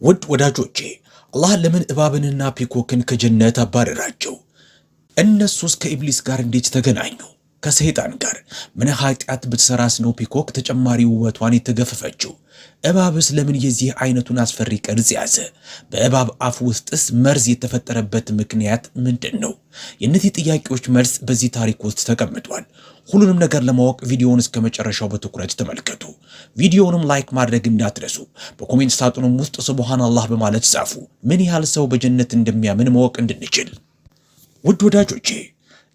ውድ ወዳጆቼ አላህ ለምን እባብንና ፒኮክን ከጀነት አባረራቸው? እነሱስ ከኢብሊስ ጋር እንዴት ተገናኙ? ከሰይጣን ጋር ምን ኃጢአት ብትሰራስ ነው ፒኮክ ተጨማሪ ውበቷን የተገፈፈችው? እባብስ ለምን የዚህ አይነቱን አስፈሪ ቅርጽ ያዘ? በእባብ አፍ ውስጥስ መርዝ የተፈጠረበት ምክንያት ምንድን ነው? የእነዚህ ጥያቄዎች መልስ በዚህ ታሪክ ውስጥ ተቀምጧል። ሁሉንም ነገር ለማወቅ ቪዲዮውን እስከ መጨረሻው በትኩረት ተመልከቱ። ቪዲዮውንም ላይክ ማድረግ እንዳትረሱ። በኮሜንት ሳጥኑም ውስጥ ሱብሃንአላህ በማለት ጻፉ። ምን ያህል ሰው በጀነት እንደሚያምን ማወቅ እንድንችል። ውድ ወዳጆቼ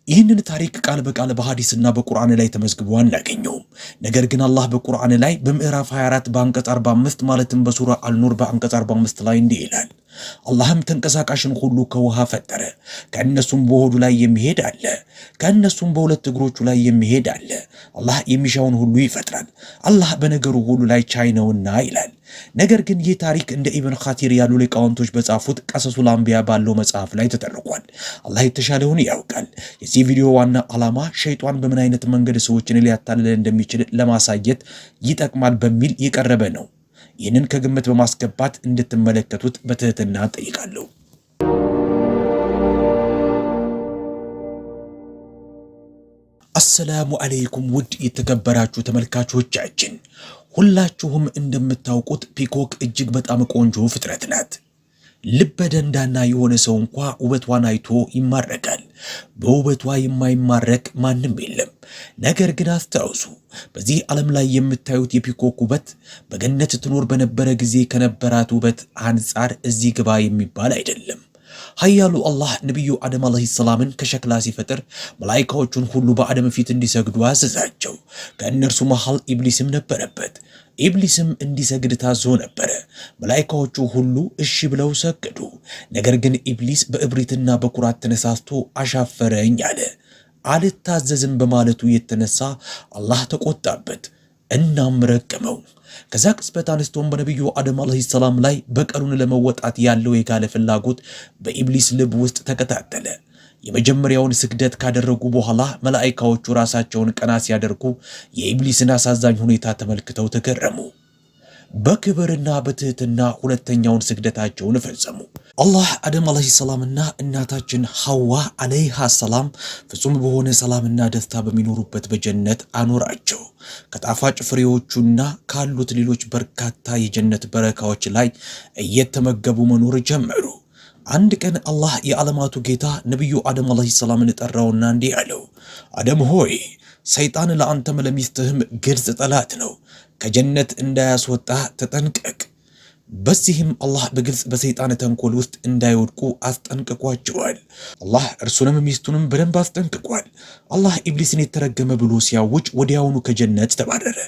ይህንን ታሪክ ቃል በቃል በሐዲስና በቁርአን ላይ ተመዝግቦ አናገኘውም። ነገር ግን አላህ በቁርአን ላይ በምዕራፍ 24 በአንቀጽ 45 ማለትም በሱራ አልኑር በአንቀጽ 45 ላይ እንዲህ ይላል፣ አላህም ተንቀሳቃሽን ሁሉ ከውሃ ፈጠረ፣ ከእነሱም በሆዱ ላይ የሚሄድ አለ፣ ከእነሱም በሁለት እግሮቹ ላይ የሚሄድ አለ። አላህ የሚሻውን ሁሉ ይፈጥራል፣ አላህ በነገሩ ሁሉ ላይ ቻይ ነውና ይላል። ነገር ግን ይህ ታሪክ እንደ ኢብን ኻቲር ያሉ ሊቃውንቶች በጻፉት ቀሰሱል አንቢያ ባለው መጽሐፍ ላይ ተጠርቋል። አላህ የተሻለውን ያውቃል። የዚህ ቪዲዮ ዋና ዓላማ ሸይጣን በምን አይነት መንገድ ሰዎችን ሊያታልል እንደሚችል ለማሳየት ይጠቅማል በሚል የቀረበ ነው። ይህንን ከግምት በማስገባት እንድትመለከቱት በትህትና ጠይቃለሁ። አሰላሙ አለይኩም ውድ የተከበራችሁ ተመልካቾቻችን፣ ሁላችሁም እንደምታውቁት ፒኮክ እጅግ በጣም ቆንጆ ፍጥረት ናት። ልበ ደንዳና የሆነ ሰው እንኳ ውበቷን አይቶ ይማረካል። በውበቷ የማይማረክ ማንም የለም። ነገር ግን አስታውሱ፣ በዚህ ዓለም ላይ የምታዩት የፒኮክ ውበት በገነት ትኖር በነበረ ጊዜ ከነበራት ውበት አንጻር እዚህ ግባ የሚባል አይደለም። ኃያሉ አላህ ነቢዩ አደም አለይሂ ሰላምን ከሸክላ ሲፈጥር መላኢካዎቹን ሁሉ በአደም ፊት እንዲሰግዱ አዘዛቸው። ከእነርሱ መሃል ኢብሊስም ነበረበት። ኢብሊስም እንዲሰግድ ታዞ ነበረ። መላኢካዎቹ ሁሉ እሺ ብለው ሰገዱ። ነገር ግን ኢብሊስ በእብሪትና በኩራት ተነሳስቶ አሻፈረኝ አለ። አልታዘዝም በማለቱ የተነሳ አላህ ተቆጣበት፣ እናም ረገመው። ከዛ ቅጽበት አንስቶም በነቢዩ አደም አለይሂ ሰላም ላይ በቀሉን ለመወጣት ያለው የጋለ ፍላጎት በኢብሊስ ልብ ውስጥ ተቀጣጠለ። የመጀመሪያውን ስግደት ካደረጉ በኋላ መላኢካዎቹ ራሳቸውን ቀና ሲያደርጉ የኢብሊስን አሳዛኝ ሁኔታ ተመልክተው ተገረሙ። በክብርና በትህትና ሁለተኛውን ስግደታቸውን ፈጸሙ። አላህ አደም አለይሂ ሰላምና እናታችን ሐዋ አለይሃ ሰላም ፍጹም በሆነ ሰላምና ደስታ በሚኖሩበት በጀነት አኖራቸው። ከጣፋጭ ፍሬዎቹና ካሉት ሌሎች በርካታ የጀነት በረካዎች ላይ እየተመገቡ መኖር ጀመሩ። አንድ ቀን አላህ የዓለማቱ ጌታ ነቢዩ አደም አለይሂ ሰላምን ጠራውና እንዲህ አለው፣ አደም ሆይ ሰይጣን ለአንተም ለሚስትህም ግልጽ ጠላት ነው። ከጀነት እንዳያስወጣ ተጠንቀቅ። በዚህም አላህ በግልጽ በሰይጣን ተንኮል ውስጥ እንዳይወድቁ አስጠንቅቋቸዋል። አላህ እርሱንም ሚስቱንም በደንብ አስጠንቅቋል። አላህ ኢብሊስን የተረገመ ብሎ ሲያውጅ ወዲያውኑ ከጀነት ተባረረ።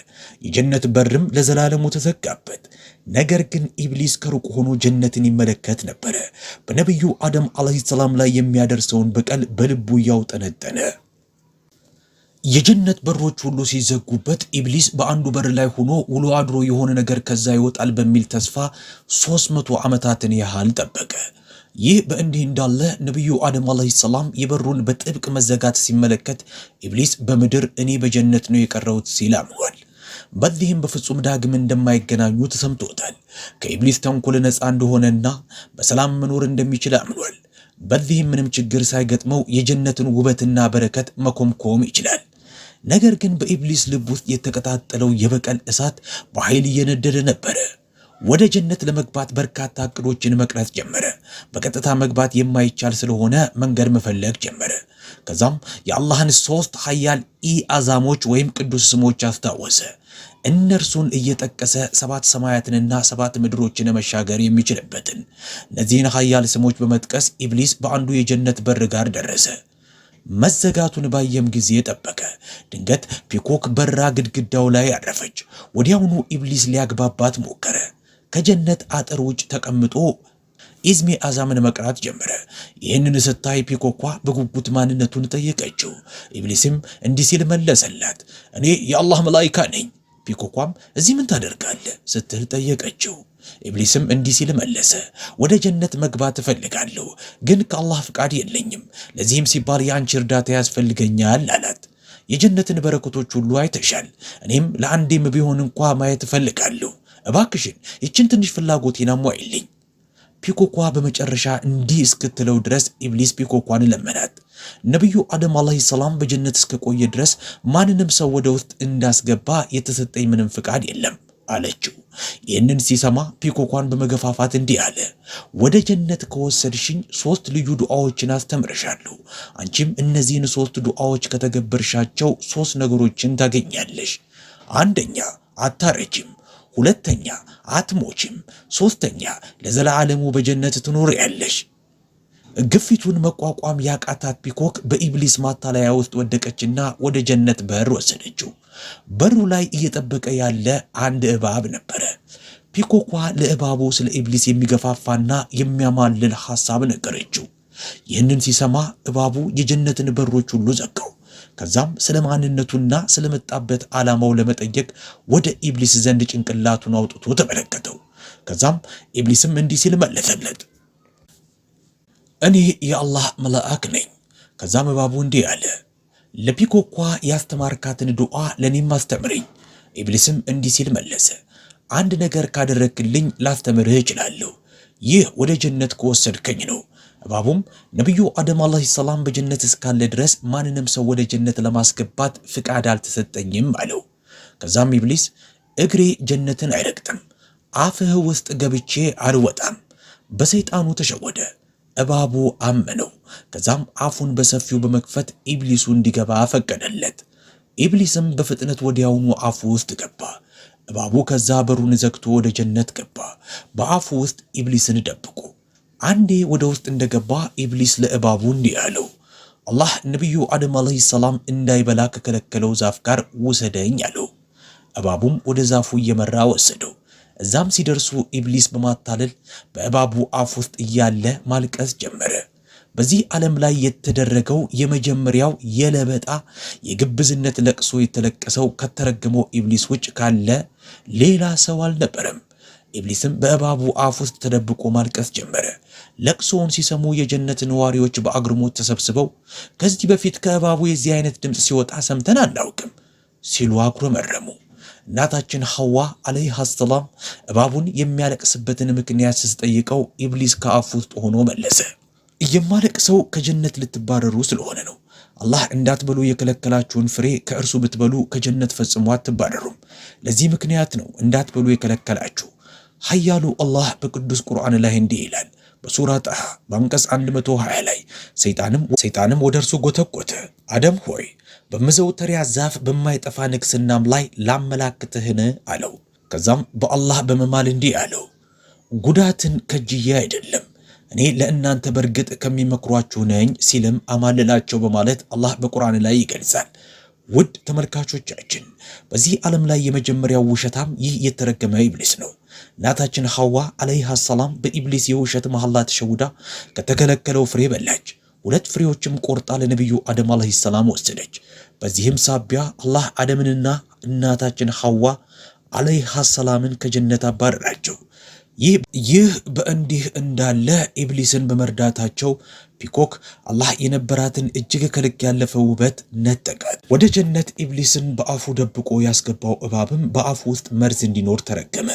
የጀነት በርም ለዘላለሙ ተዘጋበት። ነገር ግን ኢብሊስ ከሩቅ ሆኖ ጀነትን ይመለከት ነበረ። በነቢዩ አደም አለይሂ ሰላም ላይ የሚያደርሰውን በቀል በልቡ ያውጠነጠነ። የጀነት በሮች ሁሉ ሲዘጉበት ኢብሊስ በአንዱ በር ላይ ሆኖ ውሎ አድሮ የሆነ ነገር ከዛ ይወጣል በሚል ተስፋ 300 ዓመታትን ያህል ጠበቀ። ይህ በእንዲህ እንዳለ ነቢዩ አደም አለይሂ ሰላም የበሩን በጥብቅ መዘጋት ሲመለከት ኢብሊስ በምድር እኔ በጀነት ነው የቀረሁት ሲል አምኗል። በዚህም በፍጹም ዳግም እንደማይገናኙ ተሰምቶታል። ከኢብሊስ ተንኮል ነፃ እንደሆነና በሰላም መኖር እንደሚችል አምኗል። በዚህም ምንም ችግር ሳይገጥመው የጀነትን ውበትና በረከት መኮምኮም ይችላል። ነገር ግን በኢብሊስ ልብ ውስጥ የተቀጣጠለው የበቀል እሳት በኃይል እየነደደ ነበረ። ወደ ጀነት ለመግባት በርካታ እቅዶችን መቅረጽ ጀመረ። በቀጥታ መግባት የማይቻል ስለሆነ መንገድ መፈለግ ጀመረ። ከዛም የአላህን 3 ኃያል አዛሞች ወይም ቅዱስ ስሞች አስታወሰ። እነርሱን እየጠቀሰ 7 ሰማያትንና 7 ምድሮችን መሻገር የሚችልበትን እነዚህን ኃያል ስሞች በመጥቀስ ኢብሊስ በአንዱ የጀነት በር ጋር ደረሰ። መዘጋቱን ባየም ጊዜ ጠበቀ። ድንገት ፒኮክ በራ ግድግዳው ላይ አረፈች። ወዲያውኑ ኢብሊስ ሊያግባባት ሞከረ። ከጀነት አጥር ውጭ ተቀምጦ ኢዝሚ አዛምን መቅራት ጀመረ። ይህንን ስታይ ፒኮኳ በጉጉት ማንነቱን ጠየቀችው። ኢብሊስም እንዲህ ሲል መለሰላት፣ እኔ የአላህ መላኢካ ነኝ። ፒኮኳም እዚህ ምን ታደርጋለህ ስትል ጠየቀችው። ኢብሊስም እንዲህ ሲል መለሰ፣ ወደ ጀነት መግባት እፈልጋለሁ፣ ግን ከአላህ ፍቃድ የለኝም። ለዚህም ሲባል የአንቺ እርዳታ ያስፈልገኛል አላት። የጀነትን በረከቶች ሁሉ አይተሻል። እኔም ለአንዴም ቢሆን እንኳ ማየት እፈልጋለሁ። እባክሽን ይችን ትንሽ ፍላጎቴን አሟይልኝ ፒኮኳ በመጨረሻ እንዲህ እስክትለው ድረስ ኢብሊስ ፒኮኳን ለመናት። ነብዩ አደም አለይሂ ሰላም በጀነት እስከቆየ ድረስ ማንንም ሰው ወደ ውስጥ እንዳስገባ የተሰጠኝ ምንም ፍቃድ የለም አለችው። ይህንን ሲሰማ ፒኮኳን በመገፋፋት እንዲህ አለ፣ ወደ ጀነት ከወሰድሽኝ 3 ልዩ ዱዓዎችን አስተምርሻለሁ። አንቺም እነዚህን 3 ዱዓዎች ከተገበርሻቸው 3 ነገሮችን ታገኛለሽ። አንደኛ አታረጅም፣ ሁለተኛ አትሞችም፣ ሶስተኛ ለዘላለሙ በጀነት ትኖሪያለሽ። ግፊቱን መቋቋም ያቃታት ፒኮክ በኢብሊስ ማታለያ ውስጥ ወደቀችና ወደ ጀነት በር ወሰደችው። በሩ ላይ እየጠበቀ ያለ አንድ እባብ ነበረ። ፒኮኳ ለእባቡ ስለ ኢብሊስ የሚገፋፋና የሚያማልል ሐሳብ ነገረችው። ይህንን ሲሰማ እባቡ የጀነትን በሮች ሁሉ ዘጋው። ከዛም ስለ ማንነቱና ስለመጣበት ዓላማው ለመጠየቅ ወደ ኢብሊስ ዘንድ ጭንቅላቱን አውጥቶ ተመለከተው። ከዛም ኢብሊስም እንዲህ ሲል መለሰለት፣ እኔ የአላህ መልአክ ነኝ። ከዛም እባቡ እንዲህ አለ፣ ለፒኮኳ ያስተማርካትን ዱዓ ለኔም አስተምረኝ። ኢብሊስም እንዲህ ሲል መለሰ፣ አንድ ነገር ካደረክልኝ ላስተምርህ እችላለሁ። ይህ ወደ ጀነት ከወሰድከኝ ነው። እባቡም ነብዩ አደም አለይሂ ሰላም በጀነት እስካለ ድረስ ማንንም ሰው ወደ ጀነት ለማስገባት ፍቃድ አልተሰጠኝም አለው። ከዛም ኢብሊስ እግሬ ጀነትን አይረግጥም፣ አፍህ ውስጥ ገብቼ አልወጣም። በሰይጣኑ ተሸወደ። እባቡ አመነው። ከዛም አፉን በሰፊው በመክፈት ኢብሊሱ እንዲገባ ፈቀደለት። ኢብሊስም በፍጥነት ወዲያውኑ አፉ ውስጥ ገባ። እባቡ ከዛ በሩን ዘግቶ ወደ ጀነት ገባ። በአፉ ውስጥ ኢብሊስን ደብቆ አንዴ ወደ ውስጥ እንደገባ ኢብሊስ ለእባቡ እንዲህ አለው፣ አላህ ነብዩ አደም አለይሂ ሰላም እንዳይበላ ከከለከለው ዛፍ ጋር ውሰደኝ አለው። እባቡም ወደ ዛፉ እየመራ ወሰደው። እዛም ሲደርሱ ኢብሊስ በማታለል በእባቡ አፍ ውስጥ እያለ ማልቀስ ጀመረ። በዚህ ዓለም ላይ የተደረገው የመጀመሪያው የለበጣ የግብዝነት ለቅሶ የተለቀሰው ከተረገመው ኢብሊስ ውጭ ካለ ሌላ ሰው አልነበረም። ኢብሊስም በእባቡ አፍ ውስጥ ተደብቆ ማልቀስ ጀመረ። ለቅሶውን ሲሰሙ የጀነት ነዋሪዎች በአግርሞት ተሰብስበው ከዚህ በፊት ከእባቡ የዚህ አይነት ድምፅ ሲወጣ ሰምተን አናውቅም ሲሉ አጉረመረሙ። እናታችን ሐዋ አለይሃ ሰላም እባቡን የሚያለቅስበትን ምክንያት ስትጠይቀው ኢብሊስ ከአፉ ውስጥ ሆኖ መለሰ፣ የማለቅሰው ከጀነት ልትባረሩ ስለሆነ ነው። አላህ እንዳትበሉ የከለከላችሁን ፍሬ ከእርሱ ብትበሉ ከጀነት ፈጽሞ አትባረሩም። ለዚህ ምክንያት ነው እንዳትበሉ የከለከላችሁ። ኃያሉ አላህ በቅዱስ ቁርአን ላይ እንዲህ ይላል በሱራ ጣሃ በአንቀጽ 120 ላይ ሰይጣንም ወደ እርሱ ጎተጎተ፣ አደም ሆይ በመዘውተሪያ ዛፍ በማይጠፋ ንግስናም ላይ ላመላክትህን አለው። ከዛም በአላህ በመማል እንዲህ አለው፣ ጉዳትን ከጅዬ አይደለም እኔ ለእናንተ በርግጥ ከሚመክሯችሁ ነኝ ሲልም አማልላቸው በማለት አላህ በቁርአን ላይ ይገልጻል። ውድ ተመልካቾቻችን በዚህ ዓለም ላይ የመጀመሪያው ውሸታም ይህ የተረገመ ኢብሊስ ነው። እናታችን ሐዋ አለይሃ ሰላም በኢብሊስ የውሸት መሐላ ተሸውዳ ከተከለከለው ፍሬ በላች። 2 ፍሬዎችም ቆርጣ ለነብዩ አደም አለይሂ ሰላም ወሰደች። በዚህም ሳቢያ አላህ አደምንና እናታችን ሐዋ አለይሃ ሰላምን ከጀነት አባረራቸው። ይህ በእንዲህ እንዳለ ኢብሊስን በመርዳታቸው ፒኮክ አላህ የነበራትን እጅግ ከልክ ያለፈ ውበት ነጠቃት። ወደ ጀነት ኢብሊስን በአፉ ደብቆ ያስገባው እባብም በአፉ ውስጥ መርዝ እንዲኖር ተረገመ።